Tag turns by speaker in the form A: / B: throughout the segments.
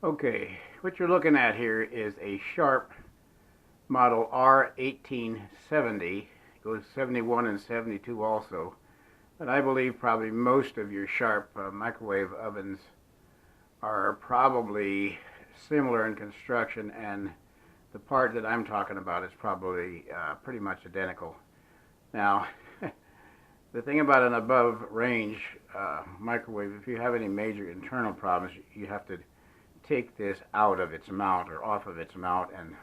A: Okay, what you're looking at here is a Sharp model R1870. It goes 71 and 72 also. But I believe probably most of your Sharp microwave ovens are probably similar in construction, and the part that I'm talking about is probably pretty much identical. Now, the thing about an above range microwave, if you have any major internal problems, you have to take this out of its mount or off of its mount, and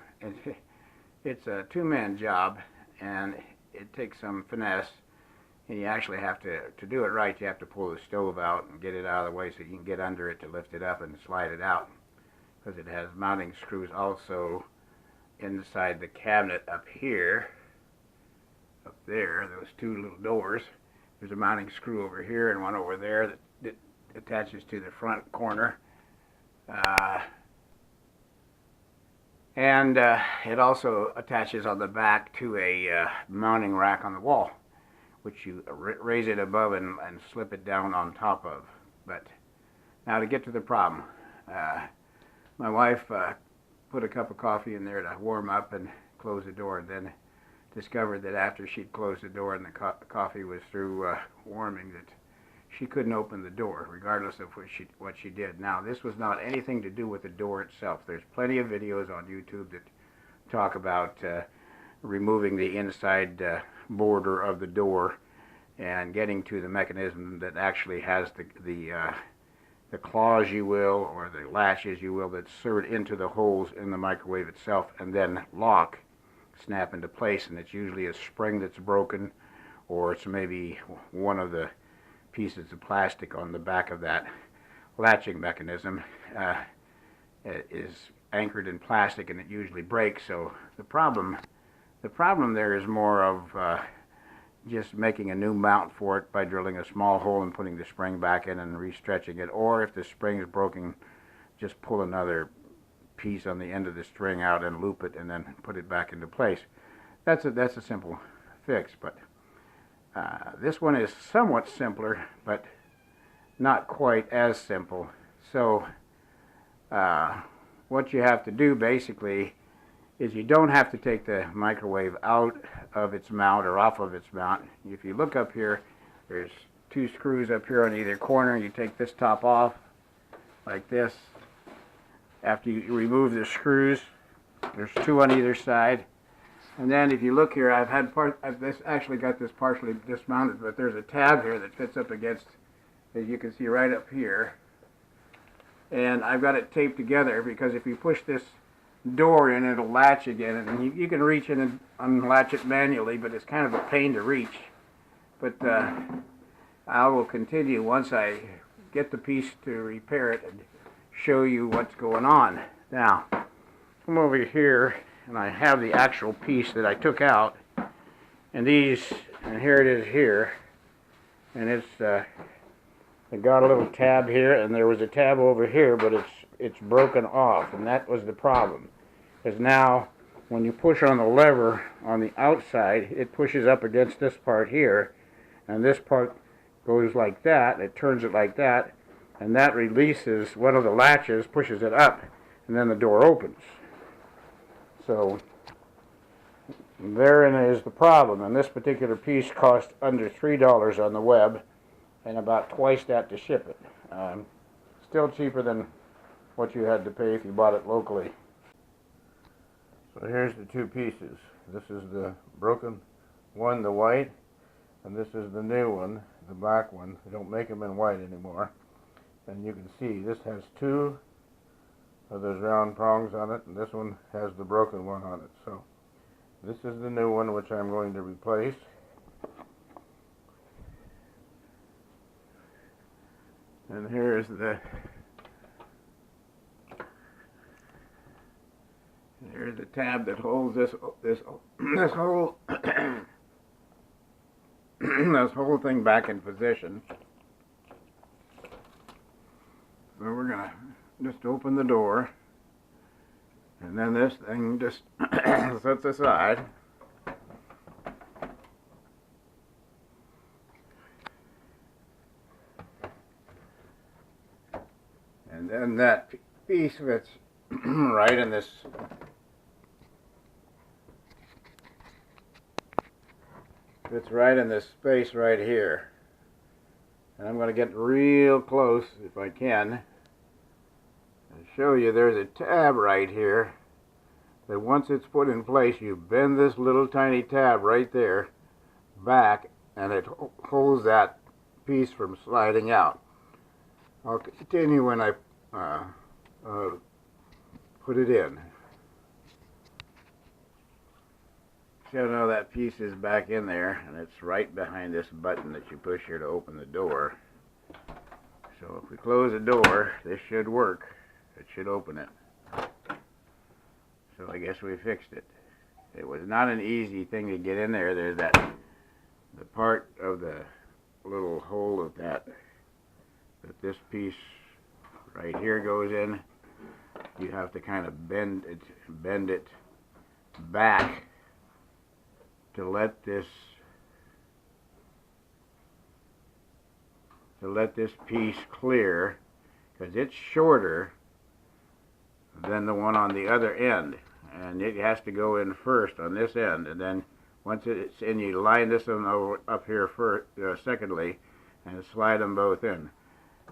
A: it's a two-man job, and it takes some finesse, and you actually have to do it right, you have to pull the stove out and get it out of the way so you can get under it to lift it up and slide it out, because it has mounting screws also inside the cabinet up here, up there, those two little doors. There's a mounting screw over here and one over there that attaches to the front corner. And it also attaches on the back to a mounting rack on the wall, which you raise it above and slip it down on top of. But now to get to the problem, my wife put a cup of coffee in there to warm up and close the door, and then discovered that after she'd closed the door and the coffee was through warming, that she couldn't open the door regardless of what she did. Now, this was not anything to do with the door itself. There's plenty of videos on YouTube that talk about removing the inside border of the door and getting to the mechanism that actually has the claws, you will, or the latches, you will, that insert into the holes in the microwave itself and then lock, snap into place. And it's usually a spring that's broken, or it's maybe one of the pieces of plastic on the back of that latching mechanism is anchored in plastic, and it usually breaks. So the problem there is more of just making a new mount for it by drilling a small hole and putting the spring back in and restretching it, or if the spring is broken, just pull another piece on the end of the string out and loop it and then put it back into place. That's a simple fix. But this one is somewhat simpler, but not quite as simple. So what you have to do basically is you don't have to take the microwave out of its mount or off of its mount. If you look up here, there's two screws up here on either corner. You take this top off like this. After you remove the screws, there's two on either side. And then if you look here, I've actually got this partially dismounted, but there's a tab here that fits up against, as you can see right up here. And I've got it taped together because if you push this door in, it'll latch again, and you can reach in and unlatch it manually, but it's kind of a pain to reach. But I will continue once I get the piece to repair it and show you what's going on. Now, come over here, and I have the actual piece that I took out, and here it is here, and it got a little tab here, and there was a tab over here, but it's broken off, and that was the problem. Because now, when you push on the lever on the outside, it pushes up against this part here, and this part goes like that, it turns it like that, and that releases one of the latches, pushes it up, and then the door opens. So therein is the problem, and this particular piece cost under $3 on the web, and about twice that to ship it. Still cheaper than what you had to pay if you bought it locally. So here's the two pieces. This is the broken one, the white, and this is the new one, the black one. They don't make them in white anymore. And you can see this has two of those round prongs on it, and this one has the broken one on it. So this is the new one, which I'm going to replace. And here's the tab that holds this whole this whole thing back in position. So we're gonna just open the door, and then this thing just sets aside. And then that piece fits right in this space right here. And I'm going to get real close if I can and show you there's a tab right here that once it's put in place, you bend this little tiny tab right there back and it holds that piece from sliding out. I'll continue when I put it in. So now that piece is back in there, and it's right behind this button that you push here to open the door. So if we close the door, this should work. It should open it. So I guess we fixed it. It was not an easy thing to get in there. There's the part of the little hole of that this piece right here goes in. You have to kind of bend it back to let this piece clear, because it's shorter than the one on the other end, and it has to go in first on this end, and then once it's in, you line this one over up here first, secondly, and slide them both in.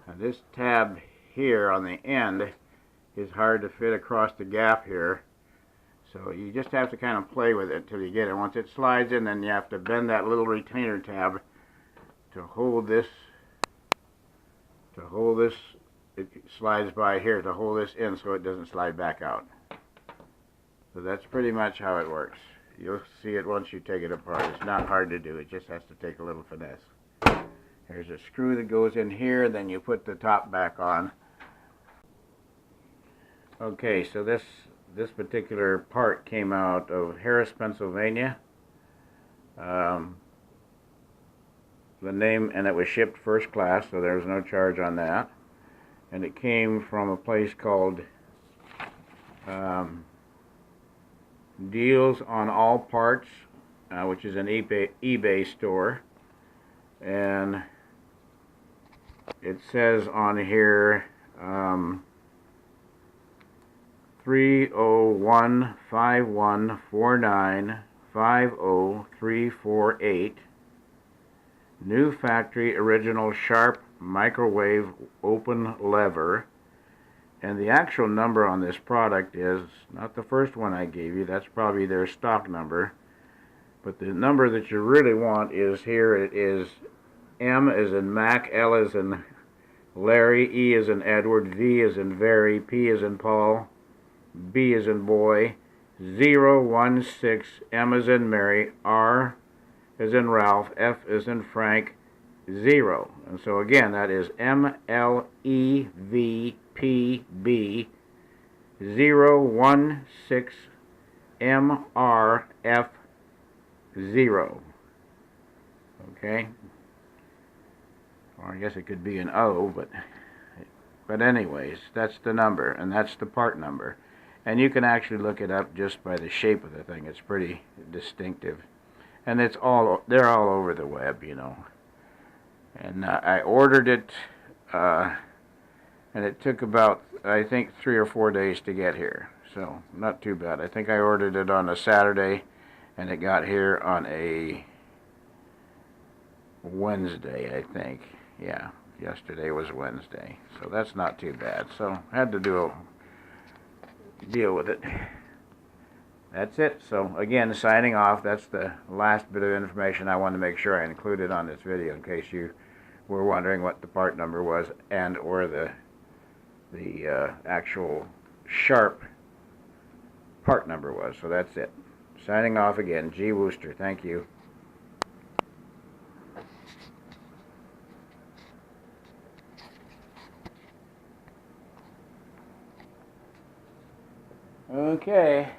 A: And this tab here on the end is hard to fit across the gap here, so you just have to kind of play with it until you get it. Once it slides in, then you have to bend that little retainer tab to hold this. It slides by here to hold this in so it doesn't slide back out. So that's pretty much how it works. You'll see it once you take it apart. It's not hard to do. It just has to take a little finesse. There's a screw that goes in here, then you put the top back on. Okay, so this particular part came out of Harris, Pennsylvania. The name, and it was shipped first class, so there was no charge on that. And it came from a place called Deals on All Parts, which is an eBay store. And it says on here 3015149500348. New factory original sharp microwave open lever. And the actual number on this product is not the first one I gave you. That's probably their stock number. But the number that you really want is here. It is M as in Mac, L as in Larry, E as in Edward, V as in Very, P as in Paul, B as in Boy, 016, M as in Mary, R as in Ralph, F as in Frank, 0. And so again, that is MLEVPB 016MRF0. Okay? Or I guess it could be an O, but anyways, that's the number, and that's the part number. And you can actually look it up just by the shape of the thing. It's pretty distinctive. And they're all over the web, you know. And I ordered it, and it took about, I think, 3 or 4 days to get here. So, not too bad. I think I ordered it on a Saturday, and it got here on a Wednesday, I think. Yeah, yesterday was Wednesday. So that's not too bad. So, had to deal with it. That's it. So again, signing off. That's the last bit of information I wanted to make sure I included on this video in case you were wondering what the part number was and or the actual sharp part number was. So that's it. Signing off again. G. Wooster. Thank you. Okay.